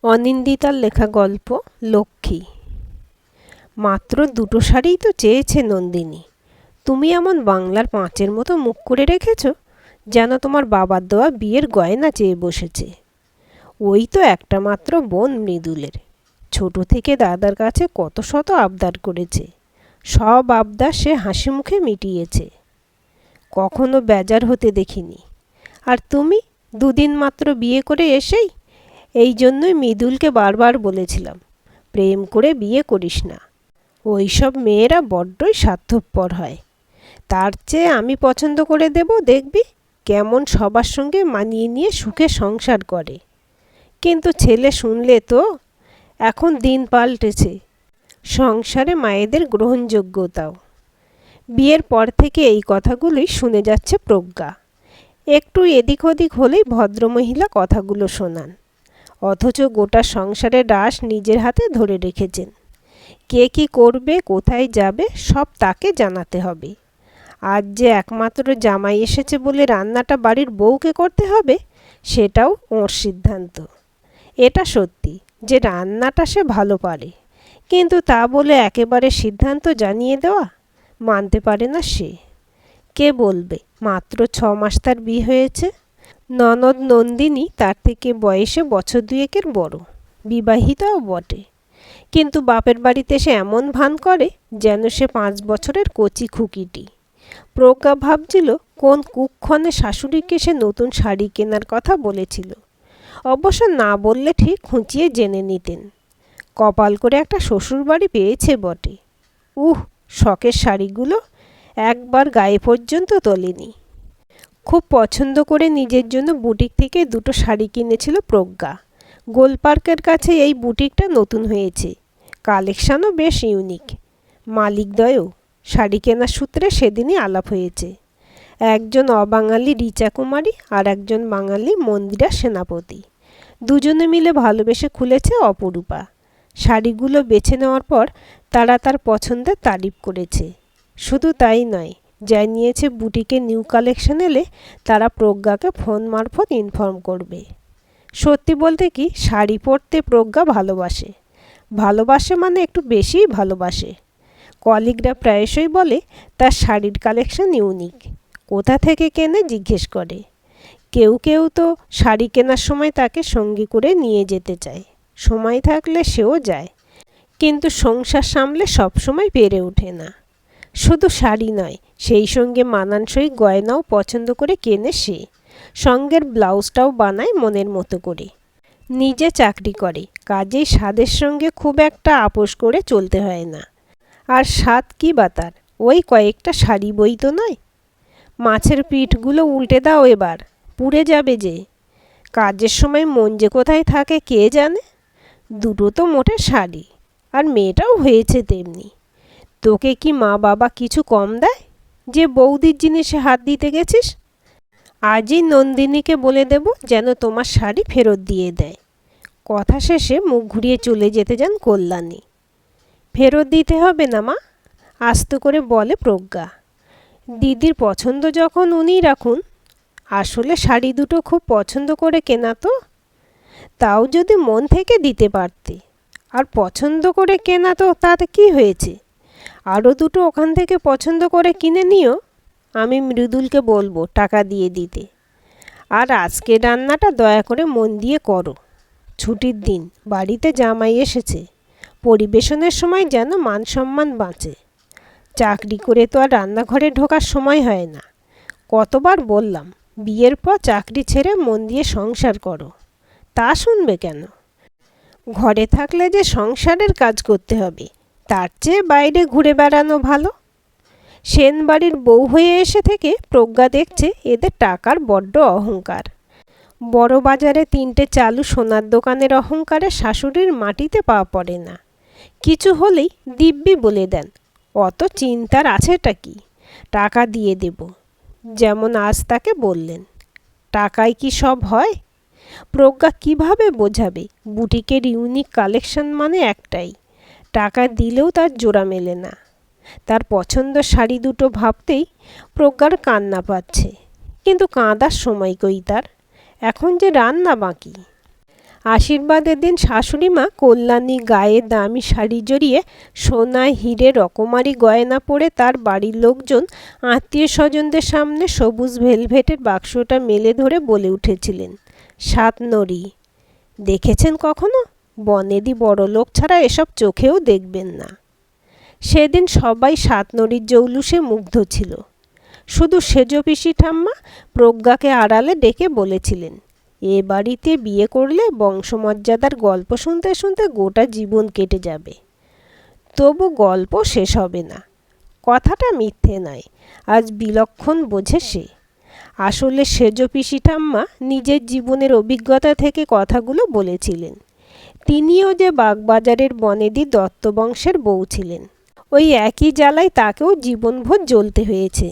অনিন্দিতার লেখা গল্প লক্ষ্মী। মাত্র দুটো শাড়িই তো চেয়েছে নন্দিনী। তুমি এমন বাংলার পাঁচের মতো মুখ করে রেখেছ, যেন তোমার বাবার দেওয়া বিয়ের গয়না চেয়ে বসেছে। ওই তো একটা মাত্র বোন মৃদুলের। ছোট থেকে দাদার কাছে কত শত আবদার করেছে, সব আবদার সে হাসি মুখে মিটিয়েছে, কখনো বেজার হতে দেখিনি। আর তুমি দুদিন মাত্র বিয়ে করে এসেই, এই জন্যই মৃদুলকে বারবার বলেছিলাম, প্রেম করে বিয়ে করিস না, ওই সব মেয়েরা বড্ডই স্বার্থপর হয়। তার চেয়ে আমি পছন্দ করে দেব, দেখবি কেমন সবার সঙ্গে মানিয়ে নিয়ে সুখে সংসার করে। কিন্তু ছেলে শুনলে তো, এখন দিন পাল্টেছে, সংসারে মায়েদের গ্রহণযোগ্যতাও। বিয়ের পর থেকে এই কথাগুলোই শুনে যাচ্ছে প্রজ্ঞা। একটু এদিক ওদিক হলেই ভদ্রমহিলা কথাগুলো শোনান, অথচ গোটা সংসারের রাশ নিজের হাতে ধরে রেখেছেন। কে কি করবে, কোথায় যাবে, সব তাকে জানাতে হবে। আজ যে একমাত্র জামাই এসেছে বলে রান্নাটা বাড়ির বউকে করতে হবে, সেটাও ওর সিদ্ধান্ত। এটা সত্যি যে রান্নাটা সে ভালো পারে, কিন্তু তা বলে একেবারে সিদ্ধান্ত জানিয়ে দেওয়া মানতে পারে না সে। কে বলবে মাত্র 6 মাস তার বিয়ে হয়েছে। ননদ নন্দিনী তার থেকে বয়সে বছর দুয়েকের বড়, বিবাহিতাও বটে, কিন্তু বাপের বাড়িতে সে এমন ভান করে যেন সে 5 বছরের কচি খুকিটি। প্রজ্ঞা ভাবছিল কোন কুক্ষণে শাশুড়িকে সে নতুন শাড়ি কেনার কথা বলেছিল। অবশ্য না বললে ঠিক খুঁচিয়ে জেনে নিতেন। কপাল করে একটা শ্বশুরবাড়ি পেয়েছে বটে। শখের শাড়িগুলো একবার গায়ে পর্যন্ত তোলেনি। খুব পছন্দ করে নিজের জন্য বুটিক থেকে দুটো শাড়ি কিনেছিল প্রজ্ঞা। গোলপার্কের কাছে এই বুটিকটা নতুন হয়েছে, কালেকশানও বেশ ইউনিক। মালিকদ্বয়ও শাড়ি কেনার সূত্রে সেদিনই আলাপ হয়েছে। একজন অবাঙালি রিচা কুমারী আর একজন বাঙালি মন্দিরা সেনাপতি, দুজনে মিলে ভালোবেসে খুলেছে অপরূপা। শাড়িগুলো বেছে নেওয়ার পর তারা তার পছন্দের তারিফ করেছে। শুধু তাই নয়, জানিয়েছে বুটিকে নিউ কালেকশন এলে তারা প্রজ্ঞাকে ফোন মারফত ইনফর্ম করবে। সত্যি বলতে কি, শাড়ি পরতে প্রজ্ঞা ভালোবাসে। ভালোবাসে মানে একটু বেশিই ভালোবাসে। কলিগরা প্রায়শই বলে তার শাড়ির কালেকশন ইউনিক, কোথা থেকে কেনে জিজ্ঞেস করে। কেউ কেউ তো শাড়ি কেনার সময় তাকে সঙ্গী করে নিয়ে যেতে চায়, সময় থাকলে সেও যায়, কিন্তু সংসার সামলে সবসময় পেরে ওঠে না। শুধু শাড়ি নয়, সেই সঙ্গে মানানসই গয়নাও পছন্দ করে কেনে সে। সঙ্গের ব্লাউজটাও বানায় মনের মতো করে। নিজে চাকরি করে, কাজেই স্বাদের সঙ্গে খুব একটা আপোষ করে চলতে হয় না। আর স্বাদ কি বা তার, ওই কয়েকটা শাড়ি বই তো নয়। মাছের পিঠগুলো উল্টে দাও এবার, পুড়ে যাবে যে। কাজের সময় মন যে কোথায় থাকে কে জানে। দুটো তো মোটে শাড়ি, আর মেয়েটাও হয়েছে তেমনি। তোকে কি মা বাবা কিছু কম দেয় যে বৌদির জিনিসে হাত দিতে গেছিস? আজই নন্দিনীকে বলে দেব যেন তোমার শাড়ি ফেরত দিয়ে দেয়। কথা শেষে মুখ ঘুরিয়ে চলে যেতে যান কল্যাণী। ফেরত দিতে হবে না মা, আস্তে করে বলে প্রজ্ঞা। দিদির পছন্দ যখন উনিই রাখুন। আসলে শাড়ি দুটো খুব পছন্দ করে কেনা তো, তাও যদি মন থেকে দিতে পারতে। আর পছন্দ করে কেনা তো, তাতে কি হয়েছে? আরও দুটো ওখান থেকে পছন্দ করে কিনে নিও, আমি মৃদুলকে বলবো টাকা দিয়ে দিতে। আর আজকে রান্নাটা দয়া করে মন দিয়ে করো। ছুটির দিন, বাড়িতে জামাই এসেছে, পরিবেশনের সময় যেন মান সম্মান বাঁচে। চাকরি করে তো আর রান্নাঘরে ঢোকার সময় হয় না। কতবার বললাম বিয়ের পর চাকরি ছেড়ে মন দিয়ে সংসার করো, তা শুনবে কেন? ঘরে থাকলে যে সংসারের কাজ করতে হবে, তার চেয়ে বাইরে ঘুরে বেড়ানো ভালো। সেন বাড়ির বউ হয়ে এসে থেকে প্রজ্ঞা দেখছে এদের টাকার বড্ড অহংকার। বড় বাজারে 3টে চালু সোনার দোকানের অহংকারে শাশুড়ির মাটিতে পা পড়ে না। কিছু হলেই দিব্যি বলে দেন, অত চিন্তার আছেটা কি, টাকা দিয়ে দেব। যেমন আজ তাকে বললেন। টাকায় কি সব হয়? প্রজ্ঞা কিভাবে বোঝাবে বুটিকের ইউনিক কালেকশন মানে একটাই, টাকা দিলেও তার জোড়া মেলে না। তার পছন্দ শাড়ি দুটো ভাবতেই প্রজ্ঞার কান্না পাচ্ছে, কিন্তু কাঁদার সময় কই তার, এখন যে রান্না বাকি। আশীর্বাদের দিন শাশুড়ি মা কল্যাণী গায়ে দামি শাড়ি জড়িয়ে সোনা হিরে রকমারি গয়না পরে তার বাড়ির লোকজন আত্মীয় স্বজনদের সামনে সবুজ ভেলভেটের বাক্সটা মেলে ধরে বলে উঠেছিলেন, সাতনড়ি। দেখেছেন কখনো? বনেদি বড়লোক ছাড়া এসব চোখেও দেখবেন না। সেদিন সবাই সাতনড়ির জৌলুসে মুগ্ধ ছিল। শুধু সেজ পিসি ঠাম্মা প্রজ্ঞাকে আড়ালে ডেকে বলেছিলেন, এ বাড়িতে বিয়ে করলে বংশমর্যাদার গল্প শুনতে শুনতে গোটা জীবন কেটে যাবে। তবু গল্প শেষ হবে না। কথাটা মিথ্যে নয়, আজ বিলক্ষণ বোঝে সে। আসলে সেজ পিসি ঠাম্মা নিজের জীবনের অভিজ্ঞতা থেকে কথাগুলো বলেছিলেন। তিনিও যে বাগবাজারের বনেদি দত্ত বংশের বউ ছিলেন। ওই একই জ্বালায় তাকেও জীবনভর জ্বলতে হয়েছে।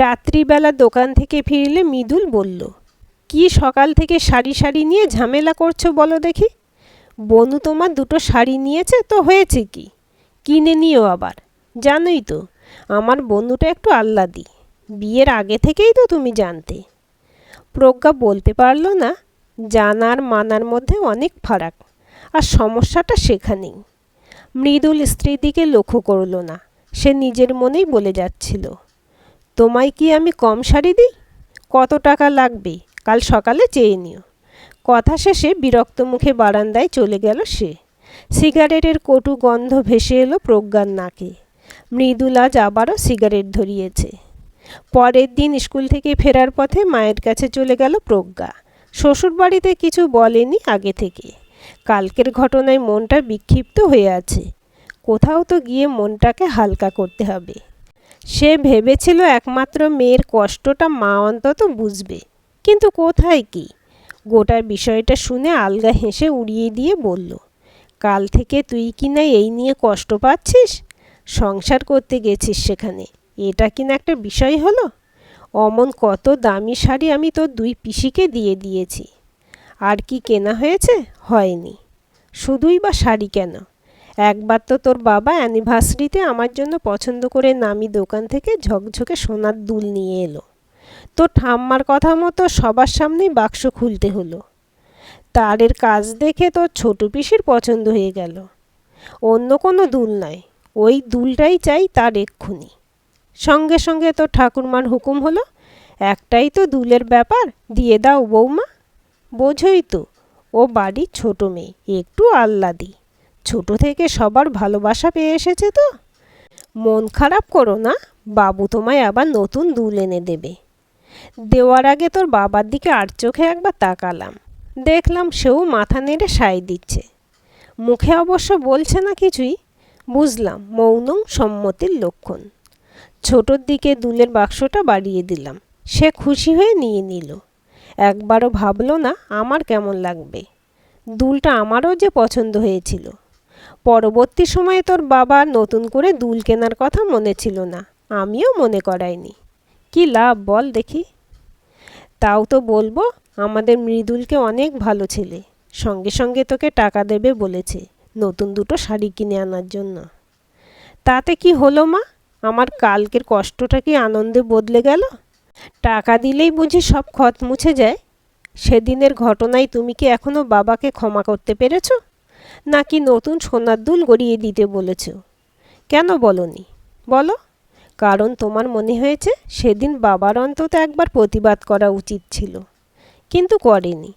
রাত্রিবেলা দোকান থেকে ফিরলে মৃদুল বলল, কি সকাল থেকে শাড়ি শাড়ি নিয়ে ঝামেলা করছো বলো দেখি? বনু তোমার দুটো শাড়ি নিয়েছে তো হয়েছে কি? কিনে নিও আবার। জানোই তো আমার বনুটা একটু আহ্লাদি। বিয়ের আগে থেকেই তো তুমি জানতে। প্রজ্ঞা বলতে পারল না, জানার মানার মধ্যে অনেক ফারাক, আর সমস্যাটা সেখানেই। মৃদুল স্ত্রীর দিকে লক্ষ্য করল না। সে নিজের মনেই বলে যাচ্ছিল, তোমায় কি আমি কম শাড়ি দিই? কত টাকা লাগবে কাল সকালে চেয়ে নিও। কথা শেষে বিরক্ত মুখে বারান্দায় চলে গেল সে। সিগারেটের কটু গন্ধ ভেসে এলো প্রজ্ঞার নাকে। মৃদুল আজ আবারও সিগারেট ধরিয়েছে। পরের দিন স্কুল থেকে ফেরার পথে মায়ের কাছে চলে গেল প্রজ্ঞা। শ্বশুরবাড়িতে কিছু বলেনি আগে থেকে। কালকের ঘটনায় মনটা বিক্ষিপ্ত হয়ে আছে। কোথাও তো গিয়ে মনটাকে হালকা করতে হবে। সে ভেবেছিল একমাত্র মেয়ের কষ্টটা মা অন্তত বুঝবে, কিন্তু কোথায় কি? গোটা বিষয়টা শুনে আলগা হেসে উড়িয়ে দিয়ে বলল, কাল থেকে তুই কি না এই নিয়ে কষ্ট পাচ্ছিস? সংসার করতে গেছিস সেখানে, এটা কিনা একটা বিষয় হলো? অমন কত দামি শাড়ি আমি তোর দুই পিসিকে দিয়ে দিয়েছি। আর কি কেনা হয়েছে? হয়নি। শুধুই বা শাড়ি কেন? একবার তো তোর বাবা অ্যানিভার্সারিতে আমার জন্য পছন্দ করে নামি দোকান থেকে ঝকঝকে সোনার দুল নিয়ে এলো। তোর ঠাম্মার কথা মতো সবার সামনেই বাক্স খুলতে হলো। তারের কাজ দেখে তোর ছোট পিসির পছন্দ হয়ে গেল। অন্য কোনো দুল নয়, ওই দুলটাই চাই তার এক্ষুনি। সঙ্গে সঙ্গে তোর ঠাকুরমার হুকুম হলো, একটাই তো দুলের ব্যাপার, দিয়ে দাও বৌমা। বোঝই তো, ও বাড়ির ছোট মেয়ে, একটু আহ্লাদি। ছোট থেকে সবার ভালোবাসা পেয়ে এসেছে তো। মন খারাপ করো না, বাবু তোমায় আবার নতুন দুল এনে দেবে। দেওয়ার আগে তোর বাবার দিকে আর চোখে একবার তাকালাম, দেখলাম সেও মাথা নেড়ে সায় দিচ্ছে। মুখে অবশ্য বলছে না কিছুই, বুঝলাম মৌন সম্মতির লক্ষণ। ছোটোর দিকে দুলের বাক্সটা বাড়িয়ে দিলাম। সে খুশি হয়ে নিয়ে নিল। একবারও ভাবল না আমার কেমন লাগবে। দুলটা আমারও যে পছন্দ হয়েছিল। পরবর্তী সময়ে তোর বাবা নতুন করে দুল কেনার কথা মনে ছিল না, আমিও মনে করাইনি। কি লাভ বল দেখি? তাও তো বলবো, আমাদের মৃদুলকে অনেক ভালো ছেলে, সঙ্গে সঙ্গে তোকে টাকা দেবে বলেছে নতুন দুটো শাড়ি কিনে আনার জন্য। তাতে কি হলো মা? আমার কালকের কষ্টটা কি আনন্দে বদলে গেল? টাকা দিলেই বুঝি সব ক্ষত মুছে যায়? সেদিনের ঘটনায় তুমি কি এখনো বাবাকে ক্ষমা করতে পেরেছ? নাকি নতুন সোনার দুল গড়িয়ে দিতে বলেছ? কেন বলনি বলো? কারণ তোমার মনে হয়েছে সেদিন বাবার অন্তত একবার প্রতিবাদ করা উচিত ছিল, কিন্তু করেনি।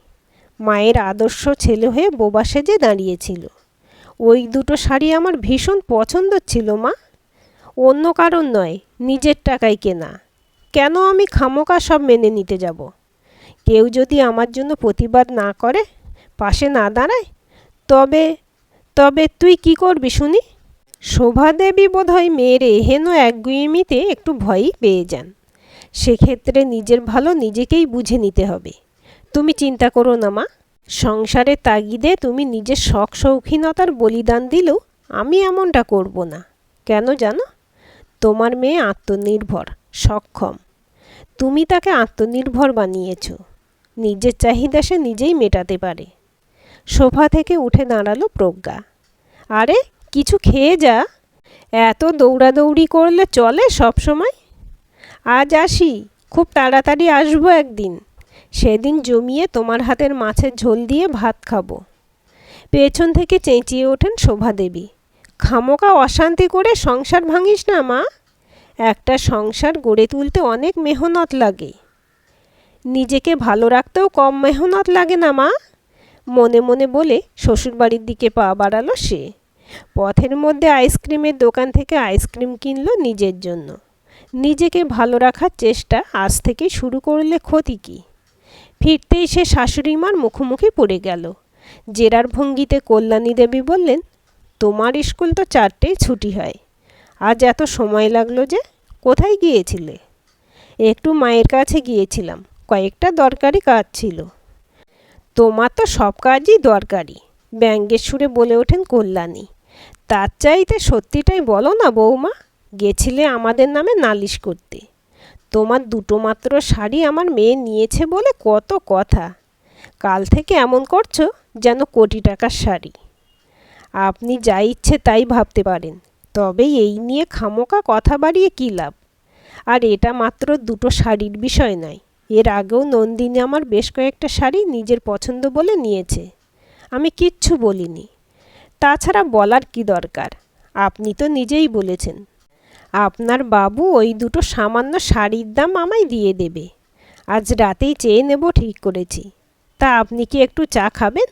মায়ের আদর্শ ছেলে হয়ে বোবা সেজে দাঁড়িয়েছিল। ওই দুটো শাড়ি আমার ভীষণ পছন্দ ছিল মা, অন্য কারণ নয়, নিজের টাকায় কেনা। কেন আমি খামোকা সব মেনে নিতে যাব? কেউ যদি আমার জন্য প্রতিবাদ না করে, পাশে না দাঁড়ায়, তবে তবে তুই কি করবি শুনি? শোভাদেবী বোধহয় মেয়ের এহেন একগুঁয়েমিতে একটু ভয়ই পেয়ে যান। সেক্ষেত্রে নিজের ভালো নিজেকেই বুঝে নিতে হবে। তুমি চিন্তা করো না মা, সংসারের তাগিদে তুমি নিজের শখ শৌখিনতার বলিদান দিলেও আমি এমনটা করব না। কেন জানো? তোমার মেয়ে আত্মনির্ভর, সক্ষম। তুমি তাকে আত্মনির্ভর বানিয়েছ। নিজের চাহিদা সে নিজেই মেটাতে পারে। সোফা থেকে উঠে দাঁড়ালো প্রজ্ঞা। আরে কিছু খেয়ে যা, এত দৌড়াদৌড়ি করলে চলে সব সময়? আজ আসি, খুব তাড়াতাড়ি আসবো একদিন। সেদিন জমিয়ে তোমার হাতের মাছের ঝোল দিয়ে ভাত খাবো। পেছন থেকে চেঁচিয়ে ওঠেন শোভাদেবী। খামোকা অশান্তি করে সংসার ভাঙিস না মা, একটা সংসার গড়ে তুলতে অনেক মেহনত লাগে। নিজেকে ভালো রাখতেও কম মেহনত লাগে না মা, মনে মনে বলে শ্বশুরবাড়ির দিকে পা বাড়ালো সে। পথের মধ্যে আইসক্রিমের দোকান থেকে আইসক্রিম কিনলো নিজের জন্য। নিজেকে ভালো রাখার চেষ্টা আজ থেকে শুরু করলে ক্ষতি কী? ফিরতেই সে শাশুড়ি মার মুখোমুখি পড়ে গেল। জেরার ভঙ্গিতে কল্যাণী দেবী বললেন, তোমার স্কুল তো 4টেই ছুটি হয়, আজ এত সময় লাগলো যে? কোথায় গিয়েছিলে? একটু মায়ের কাছে গিয়েছিলাম, কয়েকটা দরকারি কাজ ছিল। তোমার তো সব কাজই দরকারি, ব্যঙ্গের সুরে বলে ওঠেন কল্যাণী। তার চাইতে সত্যিটাই বলো না বৌমা, গেছিলে আমাদের নামে নালিশ করতে। তোমার দুটো মাত্র শাড়ি আমার মেয়ে নিয়েছে বলে কত কথা, কাল থেকে এমন করছো যেন কোটি টাকার শাড়ি। আপনি যা ইচ্ছে তাই ভাবতে পারেন, তবে এই নিয়ে খামোকা কথা বাড়িয়ে কী লাভ? আর এটা মাত্র দুটো শাড়ির বিষয় নয়, এর আগেও নন্দিনী আমার বেশ কয়েকটা শাড়ি নিজের পছন্দ বলে নিয়েছে, আমি কিচ্ছু বলিনি। তাছাড়া বলার কি দরকার, আপনি তো নিজেই বলেছেন আপনার বাবু ওই দুটো সামান্য শাড়ির দাম আমায় দিয়ে দেবে। আজ রাতেই চেয়ে নেব ঠিক করেছি। তা আপনি কি একটু চা খাবেন?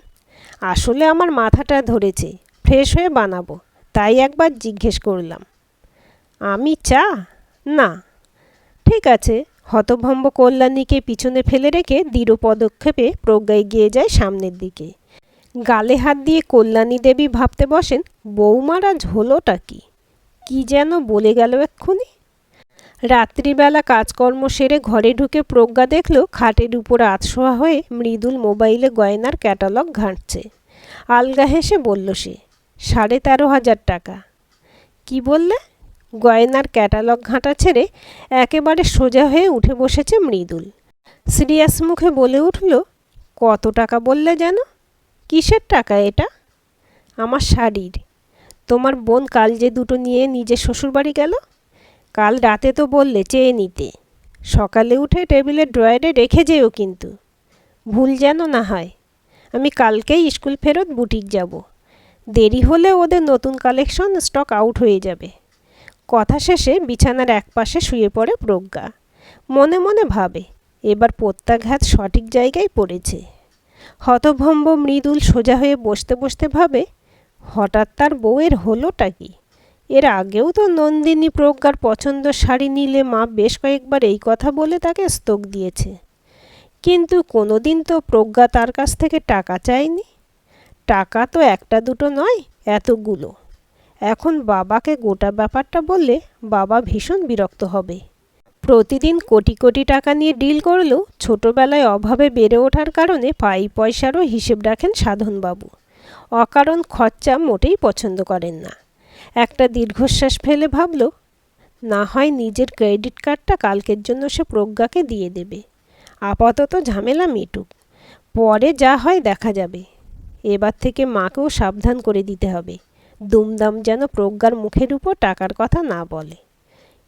আসলে আমার মাথাটা ধরেছে, ফ্রেশ হয়ে বানাবো, তাই একবার জিজ্ঞেস করলাম। আমি চা? না। ঠিক আছে। হতভম্ব কল্যাণীকে পিছনে ফেলে রেখে দৃঢ় পদক্ষেপে প্রজ্ঞা এগিয়ে যায় সামনের দিকে। গালে হাত দিয়ে কল্যাণী দেবী ভাবতে বসেন, বৌমার আজ হলোটা কি? কি যেন বলে গেল এক্ষুনি। রাত্রিবেলা কাজকর্ম সেরে ঘরে ঢুকে প্রজ্ঞা দেখল খাটের উপর আতশোয়া হয়ে মৃদুল মোবাইলে গয়নার ক্যাটালগ ঘাঁটছে। আলগা হেসে বলল সে, 13,500 টাকা। কি বললে? গয়নার ক্যাটালগ ঘাঁটা ছেড়ে একেবারে সোজা হয়ে উঠে বসেছে মৃদুল। সিরিয়াস মুখে বলে উঠল, কত টাকা বললে যেন? কিসের টাকা এটা? আমার শাড়ির। তোমার বোন কাল যে দুটো নিয়ে নিজের শ্বশুরবাড়ি গেল, কাল রাতে তো বললে চেয়ে নিতে। সকালে উঠে টেবিলের ড্রয়ারে রেখে যেও কিন্তু, ভুল যেন না হয়। আমি কালকেই স্কুল ফেরত বুটিক যাব, দেরি হলে ওদের নতুন কালেকশন স্টক আউট হয়ে যাবে। কথা শেষে বিছানার একপাশে শুয়ে পড়ে প্রজ্ঞা। মনে মনে ভাবে, এবার প্রত্যাঘাত সঠিক জায়গায় পড়েছে। হতভম্ব মৃদুল সোজা হয়ে বসতে বসতে ভাবে, হঠাৎ তার বউয়ের হলোটা কি? এর আগেও তো নন্দিনী প্রজ্ঞার পছন্দ শাড়ি নিলে মা বেশ কয়েকবার এই কথা বলে তাকে স্তক দিয়েছে, কিন্তু কোনোদিন তো প্রজ্ঞা তার কাছ থেকে টাকা চায়নি। টাকা তো একটা দুটো নয়, এতগুলো। এখন বাবাকে গোটা ব্যাপারটা বললে বাবা ভীষণ বিরক্ত হবে। প্রতিদিন কোটি কোটি টাকা নিয়ে ডিল করলেও ছোটবেলায় অভাবে বেড়ে ওঠার কারণে পাই পয়সারও হিসেব রাখেন সাধনবাবু। অকারণ খরচা মোটেই পছন্দ করেন না। একটা দীর্ঘশ্বাস ফেলে ভাবল, না হয় নিজের ক্রেডিট কার্ডটা কালকের জন্য সে প্রজ্ঞাকে দিয়ে দেবে। আপাতত ঝামেলা মিটুক, পরে যা হয় দেখা যাবে। এবার থেকে মাকেও সাবধান করে দিতে হবে, দুমদাম যেন প্রজ্ঞার মুখের উপর টাকার কথা না বলে।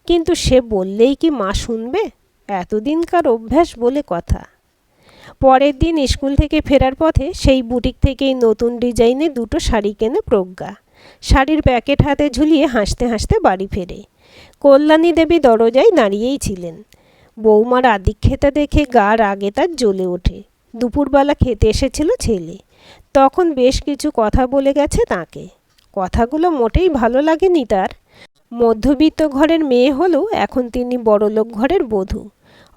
কিন্তু সে বললেই কি মা শুনবে? এতদিনকার অভ্যাস বলে কথা। পরের দিন স্কুল থেকে ফেরার পথে সেই বুটিক থেকেই নতুন ডিজাইনে দুটো শাড়ি কেনে প্রজ্ঞা। শাড়ির প্যাকেট হাতে ঝুলিয়ে হাসতে হাসতে বাড়ি ফেরে। কল্যাণী দেবী দরজায় দাঁড়িয়েই ছিলেন। বৌমার আদিক্ষেতা দেখে গা রাগে তার জ্বলে ওঠে। দুপুরবেলা খেতে এসেছিল ছেলে, তখন বেশ কিছু কথা বলে গেছে তাকে। কথাগুলো মোটেই ভালো লাগেনি তার। মধ্যবিত্ত ঘরের মেয়ে হলেও এখন তিনি বড়লোক ঘরের বধূ,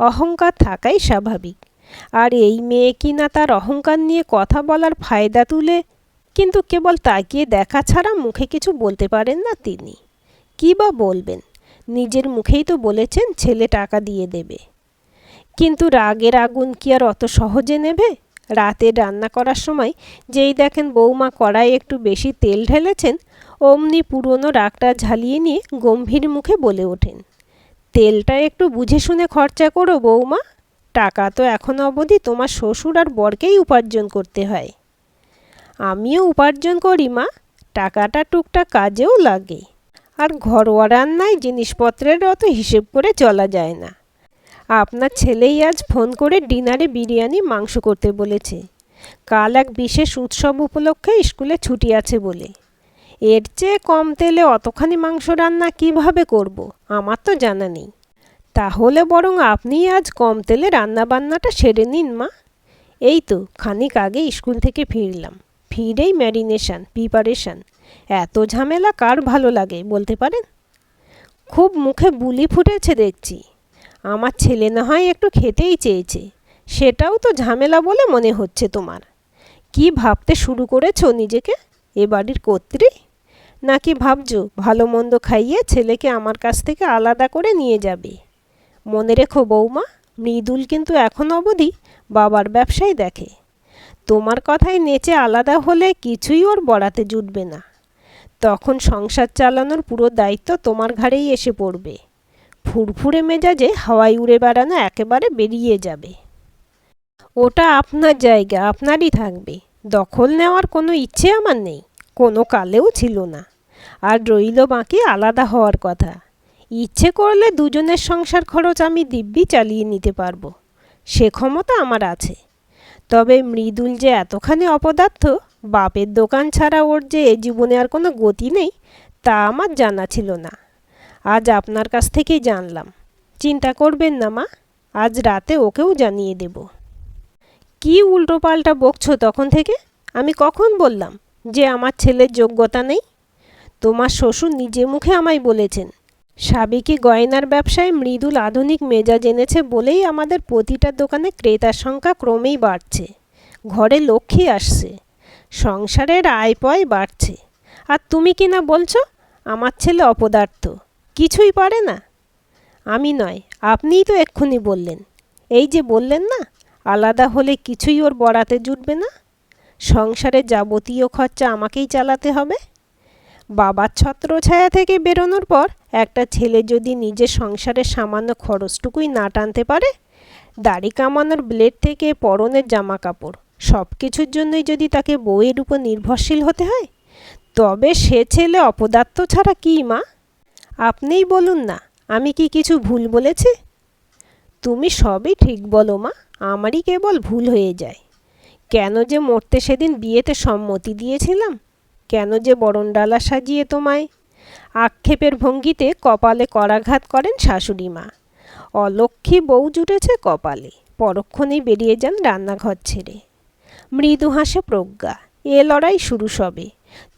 অহংকার থাকাই স্বাভাবিক। আর এই মেয়ে কিনা তার অহংকার নিয়ে কথা বলার ফায়দা তুলে, কিন্তু কেবল তাকিয়ে দেখা ছাড়া মুখে কিছু বলতে পারেন না তিনি। কী বা বলবেন, নিজের মুখেই তো বলেছেন ছেলে টাকা দিয়ে দেবে। কিন্তু রাগের আগুন কি আর অত সহজে নেবে? রাতে রান্না করার সময় যেই দেখেন বৌমা কড়াইয়ে একটু বেশি তেল ঢেলেছেন, অমনি পুরনো রাগটা ঝালিয়ে নিয়ে গম্ভীর মুখে বলে ওঠেন, তেলটা একটু বুঝে শুনে খরচা করো বৌমা, টাকা তো এখন অবধি তোমার শ্বশুর আর বরকেই উপার্জন করতে হয়। আমিও উপার্জন করি মা, টাকাটা টুকটাক কাজেও লাগে। আর ঘরোয়া রান্নায় জিনিসপত্রের অত হিসেব করে চলা যায় না। আপনার ছেলেই আজ ফোন করে ডিনারে বিরিয়ানি মাংস করতে বলেছে, কাল এক বিশেষ উৎসব উপলক্ষে স্কুলে ছুটি আছে বলে। এর চেয়ে কম তেলে অতখানি মাংস রান্না কিভাবে করব আমার তো জানা নেই। তাহলে বরং আপনিই আজ কম তেলে রান্নাবান্নাটা সেরে নিন মা। এই তো খানিক আগে স্কুল থেকে ফিরলাম, ফিরেই ম্যারিনেশন প্রিপারেশন, এত ঝামেলা কার ভালো লাগে বলতে পারেন? খুব মুখে বুলি ফুটেছে দেখছি। আমার ছেলে না হয় একটু খেতেই চেয়েছে, সেটাও তো ঝামেলা বলে মনে হচ্ছে তোমার। কি ভাবতে শুরু করেছো নিজেকে এ বাড়ির কর্ত্রী? নাকি ভাবছো ভালো মন্দ খাইয়ে ছেলেকে আমার কাছ থেকে আলাদা করে নিয়ে যাবে? মনে রেখো বৌমা, মৃদুল কিন্তু এখন অবধি বাবার ব্যবসায় দেখে। তোমার কথায় নেচে আলাদা হলে কিছুই ওর বড়াতে জুটবে না। তখন সংসার চালানোর পুরো দায়িত্ব তোমার ঘাড়েই এসে পড়বে। ফুরফুরে মেজাজে হাওয়ায় উড়ে বেড়ানো একেবারে বেরিয়ে যাবে। ওটা আপনার জায়গা, আপনারই থাকবে। দখল নেওয়ার কোনো ইচ্ছে আমার নেই, কোনো কালেও ছিল না। আর রইল বাকি আলাদা হওয়ার কথা। ইচ্ছে করলে দুজনের সংসার খরচ আমি দিব্যি চালিয়ে নিতে পারবো, সে ক্ষমতা আমার আছে। তবে মৃদুল যে এতখানি অপদার্থ, বাপের দোকান ছাড়া ওর যে এ জীবনে আর কোনো গতি নেই, তা আমার জানা ছিল না। আজ আপনার কাছ থেকেই জানলাম। চিন্তা করবেন না মা, আজ রাতে ওকেও জানিয়ে দেব। কি উল্টোপাল্টা বকছো তখন থেকে? আমি কখন বললাম যে আমার ছেলের যোগ্যতা নেই? তোমার শ্বশুর নিজে মুখে আমায় বলেছেন, সাবেকি গয়নার ব্যবসায় মৃদুল আধুনিক মেজাজ এনেছে বলেই আমাদের প্রতিটা দোকানে ক্রেতার সংখ্যা ক্রমেই বাড়ছে, ঘরে লক্ষ্মী আসছে, সংসারের আয় পয় বাড়ছে। আর তুমি কি না বলছো আমার ছেলে অপদার্থ, কিছুই পারে না? আমি নয়, আপনিই তো এক্ষুনি বললেন। এই যে বললেন না, আলাদা হলে কিছুই ওর বড়াতে জুটবে না, সংসারের যাবতীয় খরচা আমাকেই চালাতে হবে। বাবার ছত্রছায়া থেকে বেরোনোর পর একটা ছেলে যদি নিজের সংসারের সামান্য খরচটুকুই না টানতে পারে, দাড়ি কামানোর ব্লেড থেকে পরনের জামা কাপড় সব কিছুর জন্যই যদি তাকে বউয়ের উপর নির্ভরশীল হতে হয়, তবে সে ছেলে অপদার্থ ছাড়া কী মা? আপনিই বলুন না, আমি কি কিছু ভুল বলেছি? তুমি সবই ঠিক বলো মা, আমারই কেবল ভুল হয়ে যায়। কেন যে মরতে সেদিন বিয়েতে সম্মতি দিয়েছিলাম, কেন যে বরণডালা সাজিয়ে তোমায়। আক্ষেপের ভঙ্গিতে কপালে করাঘাত করেন শাশুড়ি মা। অলক্ষ্মী বউ জুটেছে কপালে, পরক্ষণেই বেরিয়ে যান রান্নাঘর ছেড়ে। মৃদু হাসে প্রজ্ঞা। এ লড়াই শুরু সবে।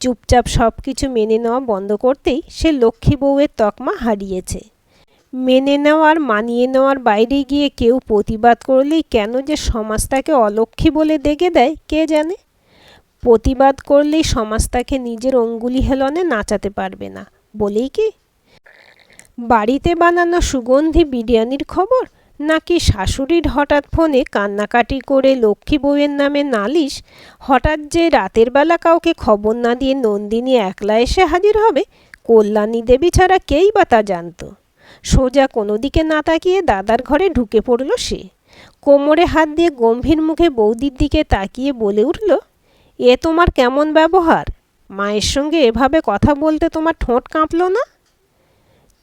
চুপচাপ সব কিছু মেনে নেওয়া বন্ধ করতেই সে লক্ষ্মী বউয়ের তকমা হারিয়েছে। মেনে নেওয়ার মানিয়ে নেওয়ার বাইরে গিয়ে কেউ প্রতিবাদ করলেই কেন যে সমাজ তাকে অলক্ষ্মী বলে দেখে দেয় কে জানে। প্রতিবাদ করলেই সমাজ তাকে নিজের অঙ্গুলি হেলনে নাচাতে পারবে না বলেই কি? বাড়িতে বানানো সুগন্ধি বিরিয়ানির খবর, নাকি শাশুড়ির হঠাৎ ফোনে কান্নাকাটি করে লক্ষ্মী বউয়ের নামে নালিশ, হঠাৎ যে রাতের বেলা কাউকে খবর না দিয়ে নন্দিনী একলা এসে হাজির হবে, কল্যাণী দেবী ছাড়া কেই বা তা জানত। সোজা কোনো দিকে না তাকিয়ে দাদার ঘরে ঢুকে পড়ল সে। কোমরে হাত দিয়ে গম্ভীর মুখে বৌদির দিকে তাকিয়ে বলে উঠল, এ তোমার কেমন ব্যবহার? মায়ের সঙ্গে এভাবে কথা বলতে তোমার ঠোঁট কাঁপল না?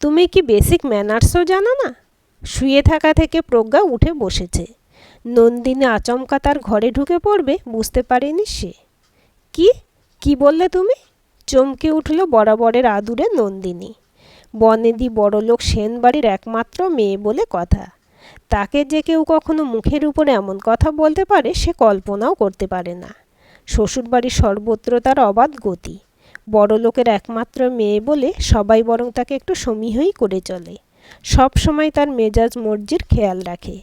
তুমি কি বেসিক ম্যানার্সও জানো না? শুয়ে থাকা থেকে প্রজ্ঞা উঠে বসেছে। নন্দিনী আচমকা তার ঘরে ঢুকে পড়বে বুঝতে পারেনি সে। কি কি বললে তুমি? চমকে উঠল বরাবরের আদুরে নন্দিনী। বনেদি বড়লোক সেন বাড়ির একমাত্র মেয়ে বলে কথা। তাকে যে কেউ কখনো মুখের উপর এমন কথা বলতে পারে সে কল্পনাও করতে পারে না। শ্বশুরবাড়ির সর্বত্র তার অবাধ গতি। বড়লোকের একমাত্র মেয়ে বলে সবাই বরং তাকে একটু সমীহই করে চলে, সব সময় তার মেজাজ মর্জির খেয়াল রাখে।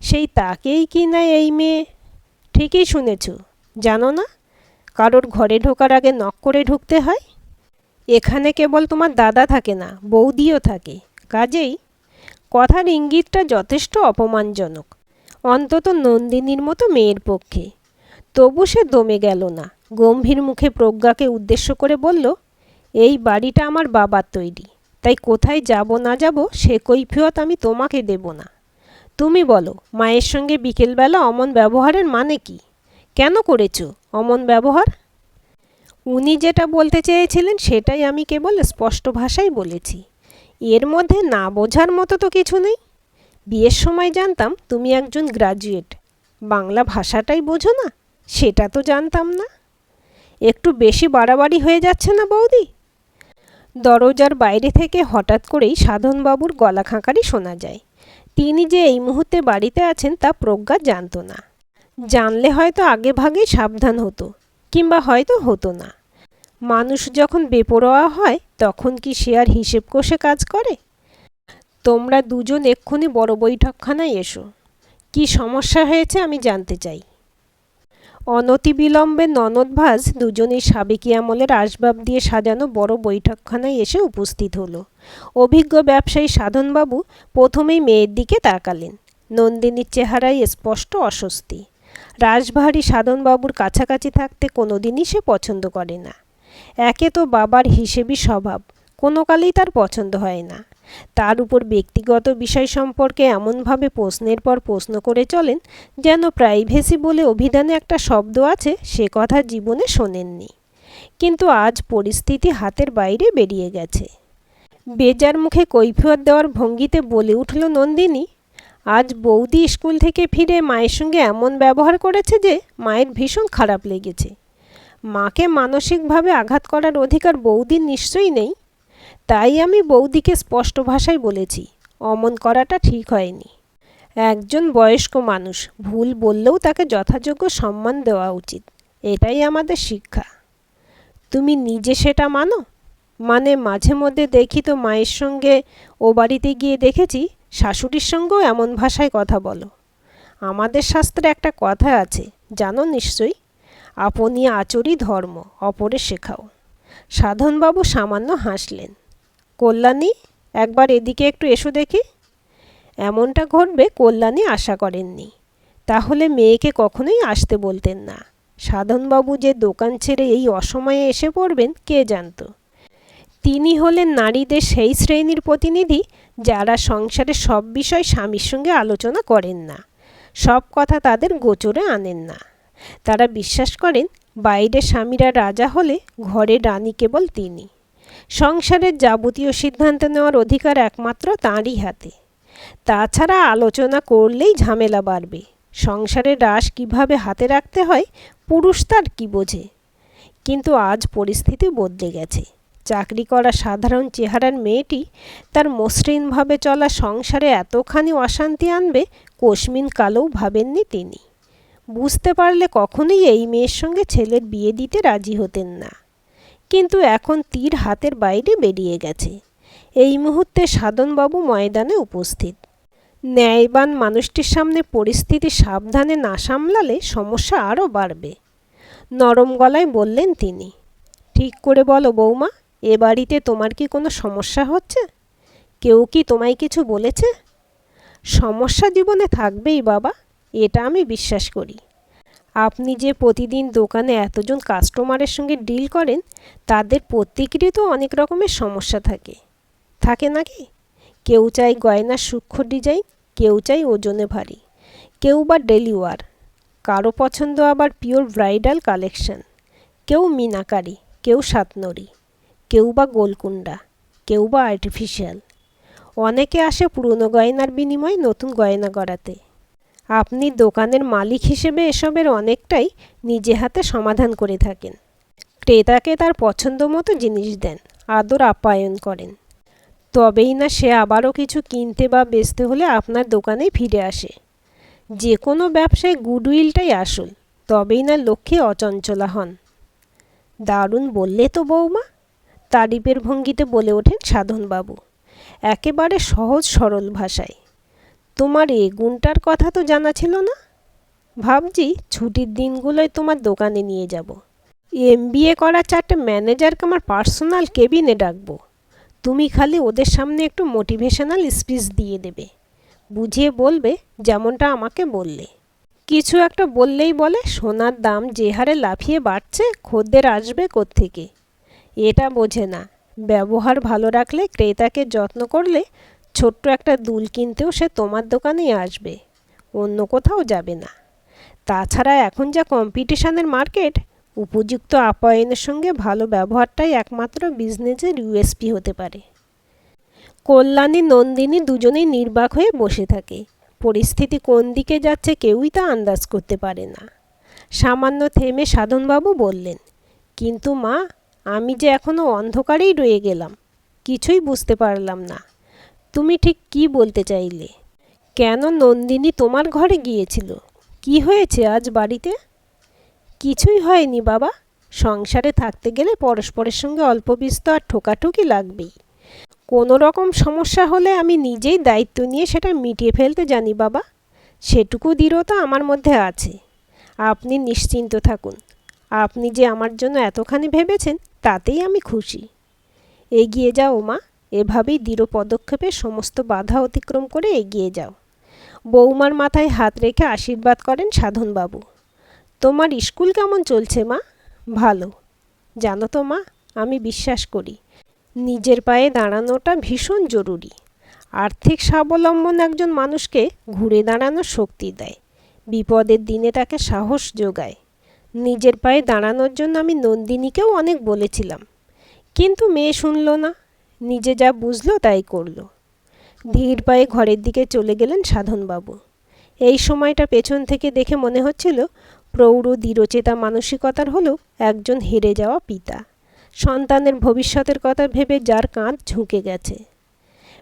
সেই তাকেই কি না এই মেয়ে। ঠিকই শুনেছ। জানো না, কারোর ঘরে ঢোকার আগে নক করে ঢুকতে হয়। এখানে কেবল তোমার দাদা থাকে না, বৌদিও থাকে। কাজেই কথার ইঙ্গিতটা যথেষ্ট অপমানজনক, অন্তত নন্দিনীর মতো মেয়ের পক্ষে। তবু সে দমে গেল না। গম্ভীর মুখে প্রজ্ঞাকে উদ্দেশ্য করে বলল, এই বাড়িটা আমার বাবার তৈরি, তাই কোথায় যাব না যাব সে কৈফিয়ত আমি তোমাকে দেব না। তুমি বলো, মায়ের সঙ্গে বিকেলবেলা অমন ব্যবহারের মানে কি? কেন করেছো অমন ব্যবহার? উনি যেটা বলতে চেয়েছিলেন সেটাই আমি কেবল স্পষ্ট ভাষায় বলেছি। এর মধ্যে না বোঝার মতো তো কিছু নেই। বিয়ের সময় জানতাম তুমি একজন গ্র্যাজুয়েট, বাংলা ভাষাটাই বোঝো না সেটা তো জানতাম না। একটু বেশি বাড়াবাড়ি হয়ে যাচ্ছে না বৌদি? দরজার বাইরে থেকে হঠাৎ করেই সাধনবাবুর গলা খাঁকারি শোনা যায়। তিনি যে এই মুহূর্তে বাড়িতে আছেন তা প্রজ্ঞা জানত না। জানলে হয়তো আগে ভাগেই সাবধান হতো, কিংবা হয়তো হতো না। মানুষ যখন বেপরোয়া হয় তখন কি সে আর হিসেব কষে কাজ করে? তোমরা দুজন এক্ষুনি বড় বৈঠকখানায় এসো। কি সমস্যা হয়েছে আমি জানতে চাই। অনতিবিলম্বে ননদ ভাজ দুজনেই সাবেকি আমলের আসবাব দিয়ে সাজানো বড় বৈঠকখানায় এসে উপস্থিত হলো। অভিজ্ঞ ব্যবসায়ী সাধনবাবু প্রথমেই মেয়ের দিকে তাকালেন। নন্দিনীর চেহারায় স্পষ্ট অস্বস্তি। রাশভারী সাধনবাবুর কাছাকাছি থাকতে কোনোদিনই সে পছন্দ করে না। একে তো বাবার হিসেবি স্বভাব, কোনো কালেই তার পছন্দ হয় না। তার উপর ব্যক্তিগত বিষয় সম্পর্কে এমনভাবে প্রশ্নের পর প্রশ্ন করে চলেন যেন প্রাইভেসি বলে অভিধানে একটা শব্দ আছে সে কথা জীবনে শোনেননি। কিন্তু আজ পরিস্থিতি হাতের বাইরে বেরিয়ে গেছে। বেজার মুখে কৈফিয়ত দেওয়ার ভঙ্গিতে বলে উঠল নন্দিনী, আজ বৌদি স্কুল থেকে ফিরে মায়ের সঙ্গে এমন ব্যবহার করেছে যে মায়ের ভীষণ খারাপ লেগেছে। মাকে মানসিকভাবে আঘাত করার অধিকার বৌদির নিশ্চয়ই নেই। তাই আমি বৌদিকে স্পষ্ট ভাষায় বলেছি, অমন করাটা ঠিক হয়নি। একজন বয়স্ক মানুষ ভুল বললেও তাকে যথাযোগ্য সম্মান দেওয়া উচিত, এটাই আমাদের শিক্ষা। তুমি নিজে সেটা মানো? মানে মাঝে মধ্যে দেখি তো মায়ের সঙ্গে ও বাড়িতে গিয়ে দেখেছি শাশুড়ির সঙ্গেও এমন ভাষায় কথা বলো। আমাদের শাস্ত্রে একটা কথা আছে, জানো নিশ্চয়ই, আপনি আচরি ধর্ম, অপরে শেখাও। সাধনবাবু সামান্য হাসলেন। কল্যাণী, একবার এদিকে একটু এসো দেখি। এমনটা ঘটবে কল্যাণী আশা করেননি। তাহলে মেয়েকে কখনোই আসতে বলতেন না। সাধনবাবু যে দোকান ছেড়ে এই অসময়ে এসে পড়বেন কে জানত। তিনি হলেন নারীদের সেই শ্রেণীর প্রতিনিধি যারা সংসারের সব বিষয় স্বামীর সঙ্গে আলোচনা করেন না, সব কথা তাদের গোচরে আনেন না। তারা বিশ্বাস করেন বাইরে স্বামীরা রাজা হলে ঘরে রানী কেবল তিনি। সংসারের যাবতীয় সিদ্ধান্ত নেওয়ার অধিকার একমাত্র তাঁরই হাতে। তাছাড়া আলোচনা করলেই ঝামেলা বাড়বে। সংসারের রাশ কিভাবে হাতে রাখতে হয় পুরুষ তার কি বোঝে। কিন্তু আজ পরিস্থিতি বদলে গেছে। চাকরি করা সাধারণ চেহারার মেয়েটি তার মসৃণভাবে চলা সংসারে এতখানি অশান্তি আনবে কোশমিন কালেও ভাবেননি তিনি। বুঝতে পারলে কখনোই এই মেয়ের সঙ্গে ছেলের বিয়ে দিতে রাজি হতেন না। কিন্তু এখন তীর হাতের বাইরে বেরিয়ে গেছে। এই মুহূর্তে সাধনবাবু ময়দানে উপস্থিত। ন্যায়বান মানুষটির সামনে পরিস্থিতি সাবধানে না সামলালে সমস্যা আরও বাড়বে। নরম গলায় বললেন তিনি, ঠিক করে বলো বৌমা, এ বাড়িতে তোমার কি কোনো সমস্যা হচ্ছে? কেউ কি তোমায় কিছু বলেছে? সমস্যা জীবনে থাকবেই বাবা, এটা আমি বিশ্বাস করি। আপনি যে প্রতিদিন দোকানে এতজন কাস্টমারের সঙ্গে ডিল করেন তাদের প্রত্যেকেরই তো অনেক রকমের সমস্যা থাকে, থাকে নাকি? কেউ চায় গয়নার সূক্ষ্ম ডিজাইন, কেউ চায় ওজনে ভারী, কেউ বা ডেলি ওয়ার, কারো পছন্দ আবার পিওর ব্রাইডাল কালেকশন, কেউ মিনাকারি, কেউ সাতনরি, কেউ বা গোলকুন্ডা, কেউ বা আর্টিফিশিয়াল। অনেকে আসে পুরনো গয়নার বিনিময়ে নতুন গয়না গড়াতে। আপনি দোকানের মালিক হিসেবে এসবের অনেকটাই নিজে হাতে সমাধান করে থাকেন। ক্রেতাকে তার পছন্দ মতো জিনিস দেন, আদর আপ্যায়ন করেন। তবেই না সে আবারও কিছু কিনতে বা বেচতে হলে আপনার দোকানেই ফিরে আসে। যে কোনো ব্যবসায় গুডউইলটাই আসল, তবেই না লক্ষ্যে অচঞ্চলা হন। দারুণ বললে তো বৌমা, তারিফের ভঙ্গিতে বলে ওঠেন সাধনবাবু, একেবারে সহজ সরল ভাষায়। তোমার এ গুণটার কথা তো জানা ছিল না। ভাবছি ছুটির দিনগুলোয় তোমার দোকানে নিয়ে যাব। MBA করা 4টে ম্যানেজারকে আমার পার্সোনাল কেবিনে ডাকবো। তুমি খালি ওদের সামনে একটু মোটিভেশনাল স্পিচ দিয়ে দেবে, বুঝিয়ে বলবে যেমনটা আমাকে বললে। কিছু একটা বললেই বলে সোনার দাম যে হারে লাফিয়ে বাড়ছে খদ্দের আসবে কোত্থেকে। এটা বোঝে না। ব্যবহার ভালো রাখলে, ক্রেতাকে যত্ন করলে ছোট্ট একটা দুল কিনতেও সে তোমার দোকানেই আসবে, অন্য কোথাও যাবে না। তাছাড়া এখন যা কম্পিটিশনের মার্কেট, উপযুক্ত আপ্যায়নের সঙ্গে ভালো ব্যবহারটাই একমাত্র বিজনেসের USP হতে পারে। কল্যাণী নন্দিনী দুজনেই নির্বাক হয়ে বসে থাকে। পরিস্থিতি কোন দিকে যাচ্ছে কেউই তা আন্দাজ করতে পারে না। সামান্য থেমে সাধনবাবু বললেন, কিন্তু মা, আমি যে এখনো অন্ধকারেই রয়ে গেলাম, কিছুই বুঝতে পারলাম না। তুমি ঠিক কি বলতে চাইলে? কেন নন্দিনী তোমার ঘরে গিয়েছিল? কি হয়েছে আজ বাড়িতে? কিছুই হয়নি বাবা, সংসারে থাকতে গেলে পরস্পরের সঙ্গে অল্প বিস্তর ঠোকাঠুকি লাগবেই। কোনো রকম সমস্যা হলে আমি নিজেই দায়িত্ব নিয়ে সেটা মিটিয়ে ফেলতে জানি বাবা। সেটুকু দৃঢ়তা আমার মধ্যে আছে। আপনি নিশ্চিন্ত থাকুন। আপনি যে আমার জন্য এতখানি ভেবেছেন তাতেই আমি খুশি। এগিয়ে যাও মা, এভাবেই দৃঢ় পদক্ষেপে সমস্ত বাধা অতিক্রম করে এগিয়ে যাও। বৌমার মাথায় হাত রেখে আশীর্বাদ করেন সাধনবাবু। তোমার স্কুল কেমন চলছে মা? ভালো। জানো তো মা, আমি বিশ্বাস করি নিজের পায়ে দাঁড়ানোটা ভীষণ জরুরি। আর্থিক স্বাবলম্বন একজন মানুষকে ঘুরে দাঁড়ানোর শক্তি দেয়, বিপদের দিনে তাকে সাহস যোগায়। নিজের পায়ে দাঁড়ানোর জন্য আমি নন্দিনীকেও অনেক বলেছিলাম, কিন্তু মেয়ে শুনল না। নিজে যা বুঝলো তাই করল। ধীর পায়ে ঘরের দিকে চলে গেলেন সাধনবাবু। এই সময়টা পেছন থেকে দেখে মনে হচ্ছিল প্রৌঢ় দৃঢ়চেতা মানসিকতার হলেও একজন হেরে যাওয়া পিতা। সন্তানের ভবিষ্যতের কথা ভেবে যার কাঁধ ঝুঁকে গেছে।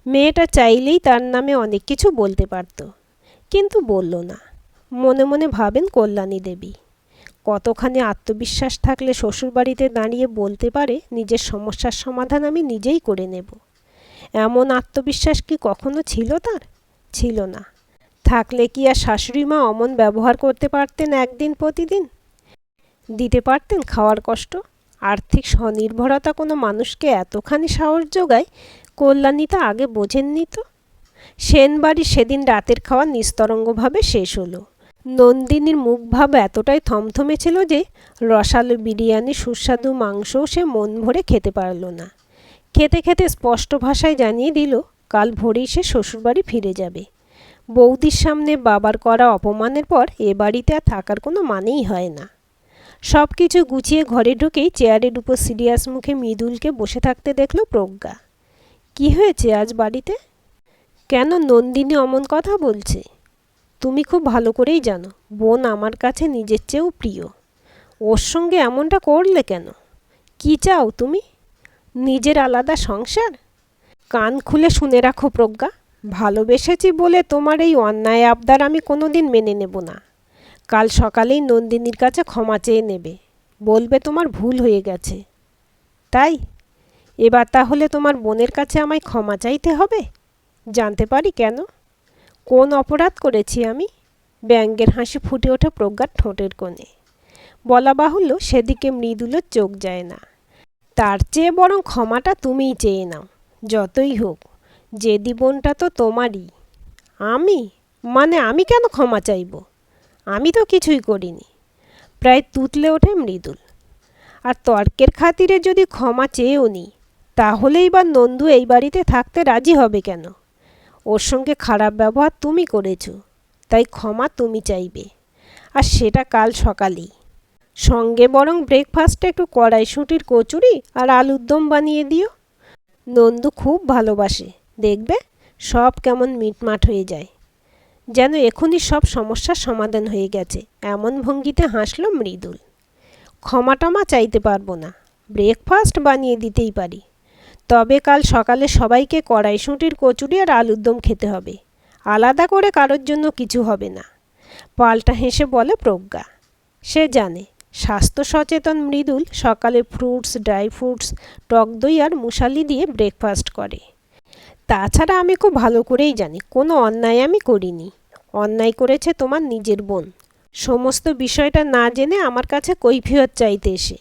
মেয়েটা চাইলেই তার নামে অনেক কিছু বলতে পারত, কিন্তু বলল না। মনে মনে ভাবেন কল্যাণী দেবী। কতখানি আত্মবিশ্বাস থাকলে শ্বশুরবাড়িতে দাঁড়িয়ে বলতে পারে নিজের সমস্যার সমাধান আমি নিজেই করে নেব। এমন আত্মবিশ্বাস কি কখনো ছিল তার? ছিল না। থাকলে কি আর শাশুড়ি মা অমন ব্যবহার করতে পারতেন একদিন প্রতিদিন? দিতে পারতেন খাওয়ার কষ্ট? আর্থিক স্বনির্ভরতা কোনো মানুষকে এতখানি সাহস যোগায়, কল্যাণী তা আগে বোঝেননি তো। সেনবাড়ি সেদিন রাতের খাওয়া নিস্তরঙ্গভাবে শেষ হলো। নন্দিনীর মুখভাব এতটাই থমথমে ছিল যে রসালো বিরিয়ানি সুস্বাদু মাংসও সে মন ভরে খেতে পারল না। খেতে খেতে স্পষ্ট ভাষায় জানিয়ে দিল কাল ভোরেই সে শ্বশুরবাড়ি ফিরে যাবে। বৌদির সামনে বাবার করা অপমানের পর এ বাড়িতে আর থাকার কোনো মানেই হয় না। সব কিছু গুছিয়ে ঘরে ঢুকেই চেয়ারের উপর সিরিয়াস মুখে মৃদুলকে বসে থাকতে দেখল প্রজ্ঞা। কি হয়েছে আজ বাড়িতে? কেন নন্দিনী অমন কথা বলছে? তুমি খুব ভালো করেই জানো বোন আমার কাছে নিজের চেয়েও প্রিয়। ওর সঙ্গে এমনটা করলে কেন? কি চাও তুমি? নিজের আলাদা সংসার? কান খুলে শুনে রাখো প্রজ্ঞা, ভালোবেসেছি বলে তোমার এই অন্যায় আবদার আমি কোনোদিন মেনে নেব না। কাল সকালেই নন্দিনীর কাছে ক্ষমা চেয়ে নেবে, বলবে তোমার ভুল হয়ে গেছে। তাই এবার তাহলে তোমার বোনের কাছে আমায় ক্ষমা চাইতে হবে? জানতে পারি কেন? কোন অপরাধ করেছি আমি? ব্যঙ্গের হাসি ফুটে ওঠে প্রজ্ঞার ঠোঁটের কোণে। বলা বাহুল্য সেদিকে মৃদুলের চোখ যায় না। তার চেয়ে বরং ক্ষমাটা তুমিই চেয়ে নাও। যতই হোক যে জীবনটা তো তোমারই। আমি? মানে আমি কেন ক্ষমা চাইব? আমি তো কিছুই করিনি। প্রায় তুতলে ওঠে মৃদুল। আর তর্কের খাতিরে যদি ক্ষমা চেয়েও নি, তাহলেই বা নন্দু এই বাড়িতে থাকতে রাজি হবে কেন? ওর সঙ্গে খারাপ ব্যবহার তুমি করেছো, তাই ক্ষমা তুমি চাইবে, আর সেটা কাল সকালেই। সঙ্গে বরং ব্রেকফাস্টে একটু কড়াইশুঁটির কচুরি আর আলুর দম বানিয়ে দিও। নন্দু খুব ভালোবাসে, দেখবে সব কেমন মিটমাট হয়ে যায়, যেন এখনই সব সমস্যার সমাধান হয়ে গেছে। এমন ভঙ্গিতে হাসল মৃদুল। ক্ষমা টমা চাইতে পারবো না, ব্রেকফাস্ট বানিয়ে দিতেই পারি। তবে কাল সকালে সবাইকে কড়াইশুঁটির কচুরি আর আলুর দম খেতে হবে, আলাদা করে কারোর জন্য কিছু হবে না। পাল্টা হেসে বলে প্রজ্ঞা। সে জানে স্বাস্থ্য সচেতন মৃদুল সকালে ফ্রুটস, ড্রাই ফ্রুটস, টক দই আর মুসালি দিয়ে ব্রেকফাস্ট করে। তাছাড়া আমি খুব ভালো করেই জানি কোনো অন্যায় আমি করিনি। অন্যায় করেছে তোমার নিজের বোন, সমস্ত বিষয়টা না জেনে আমার কাছে কৈফিয়ত চাইতে এসে।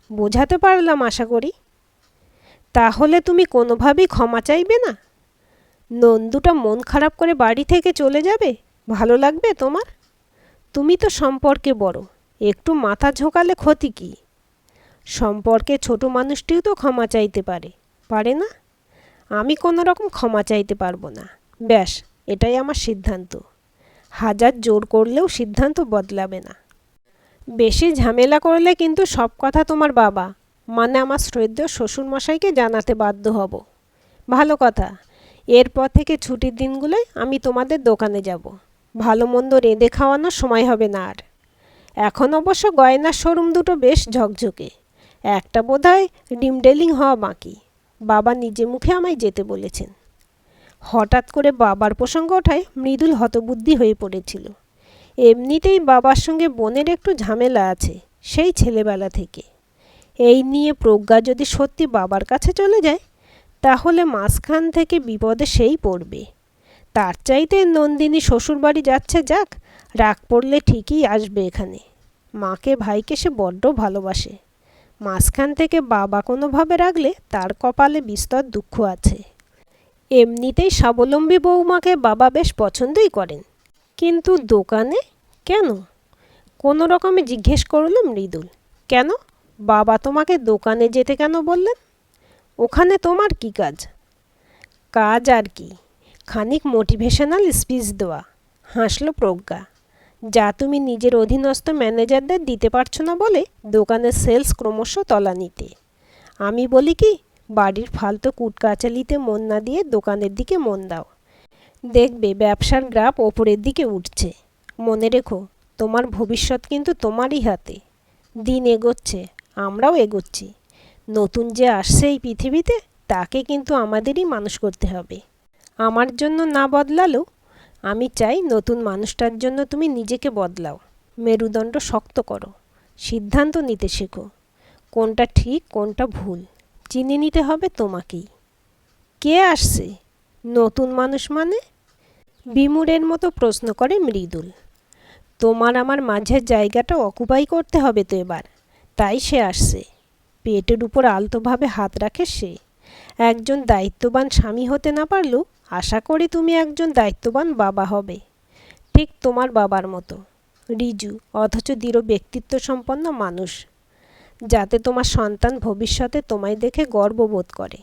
বোঝাতে পারলাম আশা করি। তাহলে তুমি কোনোভাবেই ক্ষমা চাইবে না? নন্দুটা মন খারাপ করে বাড়ি থেকে চলে যাবে, ভালো লাগবে তোমার? তুমি তো সম্পর্কে বড়, একটু মাথা ঝোঁকালে ক্ষতি কী? সম্পর্কে ছোট মানুষটিও তো ক্ষমা চাইতে পারে, পারে না? আমি কোনো রকম ক্ষমা চাইতে পারবো না, ব্যাস এটাই আমার সিদ্ধান্ত। হাজার জোর করলেও সিদ্ধান্ত বদলাবে না। বেশি ঝামেলা করলে কিন্তু সব কথা তোমার বাবা, মানে আমার শ্রদ্ধেয় শ্বশুরমশাইকে জানাতে বাধ্য হব। ভালো কথা, এরপর থেকে ছুটির দিনগুলোয় আমি তোমাদের দোকানে যাব। ভালো মন্দ রেঁধে খাওয়ানোর সময় হবে না আর। এখন অবশ্য গয়নার শোরুম দুটো বেশ ঝকঝকে, একটা বোধহয় রিমডেলিং হওয়া বাকি। বাবা নিজে মুখে আমায় যেতে বলেছেন। হঠাৎ করে বাবার প্রসঙ্গ ওঠায় মৃদুল হতবুদ্ধি হয়ে পড়েছিল। এমনিতেই বাবার সঙ্গে বোনের একটু ঝামেলা আছে সেই ছেলেবেলা থেকে। এই নিয়ে প্রজ্ঞা যদি সত্যি বাবার কাছে চলে যায় তাহলে মাঝখান থেকে বিপদে সেই পড়বে। তার চাইতে নন্দিনী শ্বশুরবাড়ি যাচ্ছে যাক, রাগ পড়লে ঠিকই আসবে এখানে। মাকে ভাইকে সে বড্ড ভালোবাসে। মাঝখান থেকে বাবা কোনোভাবে রাখলে তার কপালে বিস্তর দুঃখ আছে। এমনিতেই স্বাবলম্বী বৌমাকে বাবা বেশ পছন্দই করেন। কিন্তু দোকানে কেন? কোনো রকমে জিজ্ঞেস করল মৃদুল। কেন? বাবা তোমাকে দোকানে যেতে কেন বললেন? ওখানে তোমার কি কাজ? কাজ আর কি, খানিক মোটিভেশনাল স্পিচ দেওয়া, হাসল প্রজ্ঞা। যা তুমি নিজের অধীনস্থ ম্যানেজারদের দিতে পারছো না বলে দোকানের সেলস ক্রমশ তলানিতে। আমি বলি কি, বাড়ির ফালতু কুটকাচালিতে মন না দিয়ে দোকানের দিকে মন দাও। দেখবে ব্যবসার গ্রাফ ওপরের দিকে উঠছে। মনে রেখো, তোমার ভবিষ্যৎ কিন্তু তোমারই হাতে। দিন এগোচ্ছে, আমরাও এগোচ্ছি। নতুন যে আসছে এই পৃথিবীতে তাকে কিন্তু আমাদেরই মানুষ করতে হবে। আমার জন্য না বদলালেও আমি চাই নতুন মানুষটার জন্য তুমি নিজেকে বদলাও। মেরুদণ্ড শক্ত করো, সিদ্ধান্ত নিতে শেখো। কোনটা ঠিক কোনটা ভুল চিনে নিতে হবে তোমাকেই। কে আসছে? নতুন মানুষ মানে? বিমূঢ়ের মতো প্রশ্ন করে মৃদুল। তোমার আমার মাঝের জায়গাটা অকুপাই করতে হবে তো এবার, তাই সে আসছে। পেটের উপর আলতোভাবে হাত রাখে সে। একজন দায়িত্ববান স্বামী হতে না পারলেও আশা করি তুমি একজন দায়িত্ববান বাবা হবে, ঠিক তোমার বাবার মতো। ঋজু অথচ দৃঢ় ব্যক্তিত্ব সম্পন্ন মানুষ, যাতে তোমার সন্তান ভবিষ্যতে তোমায় দেখে গর্ববোধ করে,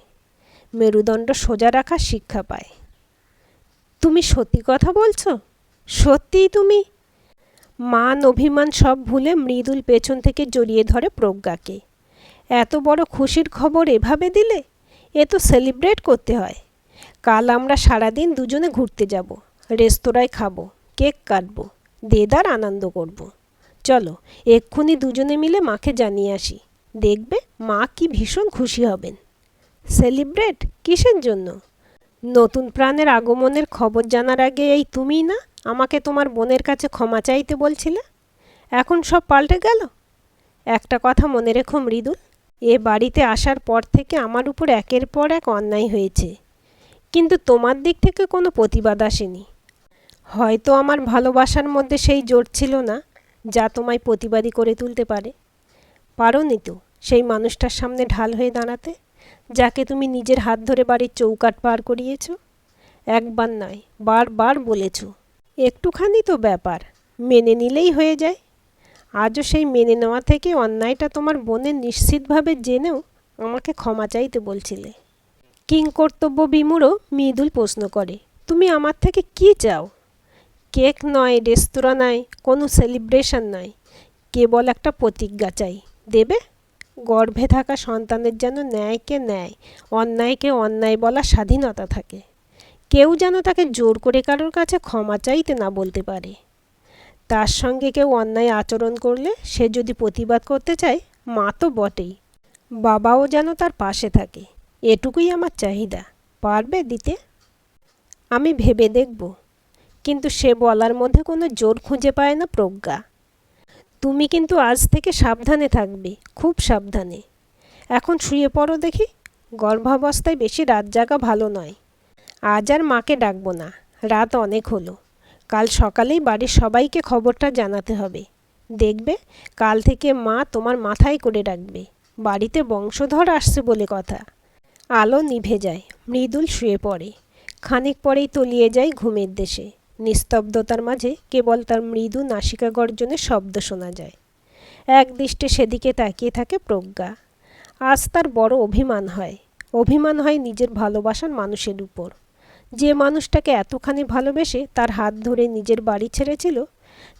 মেরুদণ্ড সোজা রাখার শিক্ষা পায়। তুমি সত্যি কথা বলছো? সত্যিই তুমি? মান অভিমান সব ভুলে মৃদুল পেছন থেকে জড়িয়ে ধরে প্রজ্ঞাকে। এত বড় খুশির খবর এভাবে দিলে? এ তো সেলিব্রেট করতে হয়। কাল আমরা সারাদিন দুজনে ঘুরতে যাব, রেস্তোরাঁয় খাবো, কেক কাটবো, দেদার আনন্দ করব। চলো এক্ষুনি দুজনে মিলে মাকে জানিয়ে আসি। দেখবে মা কি ভীষণ খুশি হবেন। সেলিব্রেট কিসের জন্য? নতুন প্রাণের আগমনের খবর জানার আগে এই তুমিই না আমাকে তোমার বোনের কাছে ক্ষমা চাইতে বলছিলে? এখন সব পাল্টে গেল। একটা কথা মনে রেখো মৃদুল, এ বাড়িতে আসার পর থেকে আমার উপর একের পর এক অন্যায় হয়েছে, কিন্তু তোমার দিক থেকে কোনো প্রতিবাদ আসেনি। হয়তো আমার ভালোবাসার মধ্যে সেই জোর ছিল না যা তোমায় প্রতিবাদী করে তুলতে পারে। পারোনি তো সেই মানুষটার সামনে ঢাল হয়ে দাঁড়াতে, যাকে তুমি নিজের হাত ধরে বাড়ির চৌকাঠ পার করিয়েছ। একবার নয় বারবার বলেছ, একটুখানি তো ব্যাপার, মেনে নিলেই হয়ে যায়। আজও সেই মেনে নেওয়া থেকে অন্যায়টা তোমার বোনের নিশ্চিতভাবে জেনেও আমাকে ক্ষমা চাইতে বলছিলে। কিংকর্তব্য বিমূঢ় মৃদুল প্রশ্ন করে, তুমি আমার থেকে কি চাও? কেক নয়, রেস্তোরাঁ নয়, কোনো সেলিব্রেশন নয়, কেবল একটা প্রতিজ্ঞা চাই। দেবে? গর্ভে থাকা সন্তানের যেন ন্যায়কে ন্যায়, অন্যায়কে অন্যায় বলার স্বাধীনতা থাকে। কেউ যেন তাকে জোর করে কারোর কাছে ক্ষমা চাইতে না বলতে পারে। তার সঙ্গে কেউ অন্যায় আচরণ করলে সে যদি প্রতিবাদ করতে চায়, মা তো বটেই, বাবাও যেন তার পাশে থাকে। এটুকুই আমার চাহিদা। পারবে দিতে? আমি ভেবে দেখব। কিন্তু সে বলার মধ্যে কোনো জোর খুঁজে পায় না প্রজ্ঞা। তুমি কিন্তু আজ থেকে সাবধানে থাকবে, খুব সাবধানে। এখন শুয়ে পড়ো দেখি। গর্ভাবস্থায় বেশি রাত জাগা ভালো নয়। আজ আর মাকে ডাকবো না, রাত অনেক হলো। কাল সকালেই বাড়ির সবাইকে খবরটা জানাতে হবে। দেখবে কাল থেকে মা তোমার মাথায় করে রাখবে, বাড়িতে বংশধর আসছে বলে কথা। আলো নিভে যায়, মৃদুল শুয়ে পড়ে। খানিক পরেই তলিয়ে যায় ঘুমের দেশে। নিস্তব্ধতার মাঝে কেবল তার মৃদু নাসিকা গর্জনের শব্দ শোনা যায়। একদৃষ্টে সেদিকে তাকিয়ে থাকে প্রজ্ঞা। আজ তার বড় অভিমান হয়। অভিমান হয় নিজের ভালোবাসার মানুষের উপর, যে মানুষটাকে এতখানি ভালোবেসে তার হাত ধরে নিজের বাড়ি ছেড়েছিল,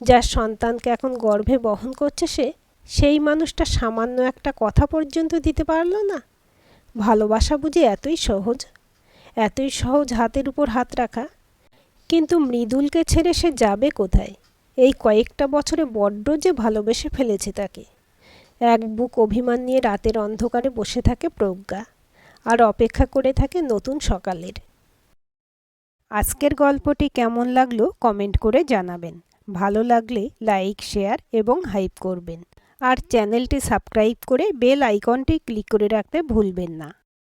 যার সন্তানকে এখন গর্ভে বহন করছে সে, সেই মানুষটা সামান্য একটা কথা পর্যন্ত দিতে পারল না। ভালোবাসা বুঝি এতই সহজ? এতই সহজ হাতের উপর হাত রাখা। কিন্তু মৃদুলকে ছেড়ে সে যাবে কোথায়? এই কয়েকটা বছরে বড্ড যে ভালোবেসে ফেলেছে তাকে। এক বুক অভিমান নিয়ে রাতের অন্ধকারে বসে থাকে প্রজ্ঞা, আর অপেক্ষা করে থাকে নতুন সকালের। আজকের গল্পটি কেমন লাগলো কমেন্ট করে জানাবেন। ভালো লাগলে লাইক, শেয়ার এবং হাইপ করবেন। আর চ্যানেলটি সাবস্ক্রাইব করে বেল আইকনটি ক্লিক করে রাখতে ভুলবেন না।